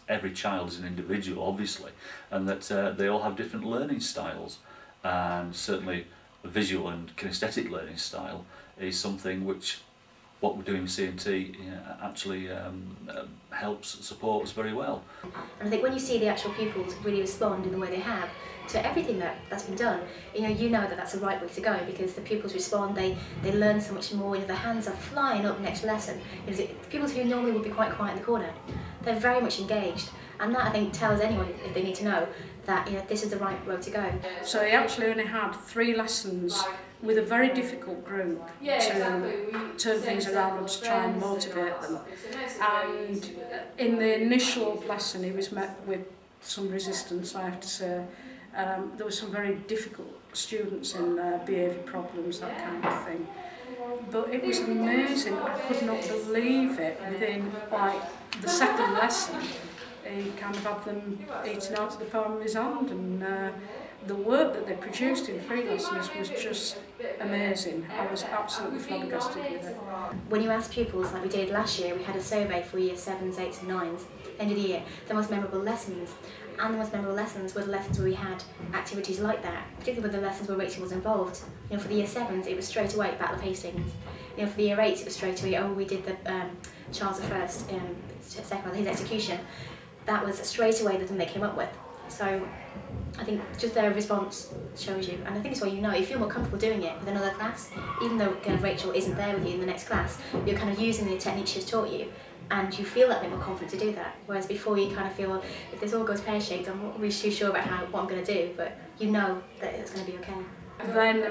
every child is an individual, obviously, and that they all have different learning styles, and certainly a visual and kinesthetic learning style is something which what we're doing with CMT actually helps support us very well. And I think when you see the actual pupils really respond in the way they have to everything that's been done, you know that that's the right way to go, because the pupils respond, they learn so much more, their hands are flying up next lesson. The pupils who normally would be quite quiet in the corner, they're very much engaged, and that I think tells anyone, if they need to know, that this is the right road to go. So he actually only had 3 lessons with a very difficult group to turn things around and to try and motivate them. And in the initial lesson he was met with some resistance, I have to say. There were some very difficult students in there, behaviour problems, that kind of thing. But it was amazing, I could not believe it. Within the second lesson, he kind of had them eating out of the palm of his hand, and the work that they produced in 3 lessons was just amazing. I was absolutely flabbergasted with it. When you ask pupils, like we did last year, we had a survey for year 7s, 8s and 9s, end of the year, the most memorable lessons. And the most memorable lessons were the lessons where we had activities like that, particularly with the lessons where Rachel was involved. For the year 7s, it was straight away Battle of Hastings. For the year 8s, it was straight away, we did the Charles I, second, his execution. That was straight away the thing they came up with. So I think just their response shows you, and I think it's why you feel more comfortable doing it with another class, even though Rachel isn't there with you in the next class, you're kind of using the techniques she's taught you, and you feel that bit more confident to do that. Whereas before you kind of feel, if this all goes pear-shaped, I'm not really too sure about what I'm going to do, but you know that it's going to be okay. Then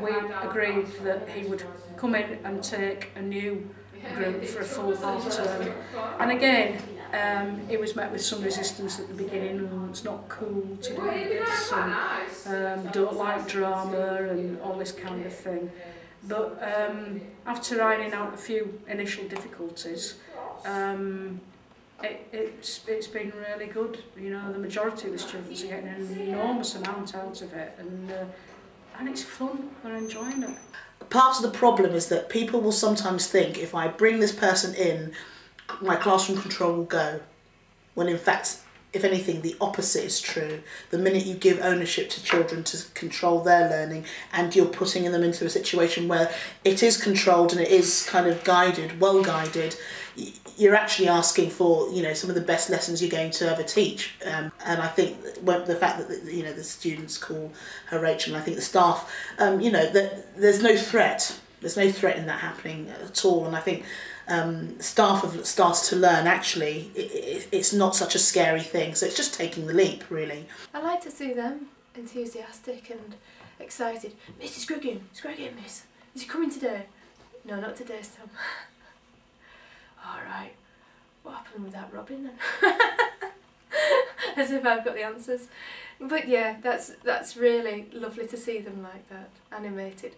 we agreed that he would come in and take a new group for a full half term, and again it was met with some resistance at the beginning, and it's not cool to do this, and don't like drama and all this kind of thing. But after ironing out a few initial difficulties, it's been really good. The majority of the students are getting an enormous amount out of it, and it's fun, they're enjoying it. Part of the problem is that people will sometimes think, if I bring this person in, my classroom control will go, when in fact, if anything, the opposite is true. The minute you give ownership to children to control their learning, and you're putting them into a situation where it is controlled and it is kind of guided, well guided, you're actually asking for some of the best lessons you're going to ever teach. And I think the fact that the students call her Rachel, and I think the staff, that there's no threat. There's no threat in that happening at all. And I think staff have started to learn actually it's not such a scary thing. So it's just taking the leap, really. I like to see them enthusiastic and excited. Mrs. Scruggan, miss. Is he coming today? No, not today, Sam. Alright, what happened with that Robin then? As if I've got the answers. But yeah, that's really lovely to see them like that, animated.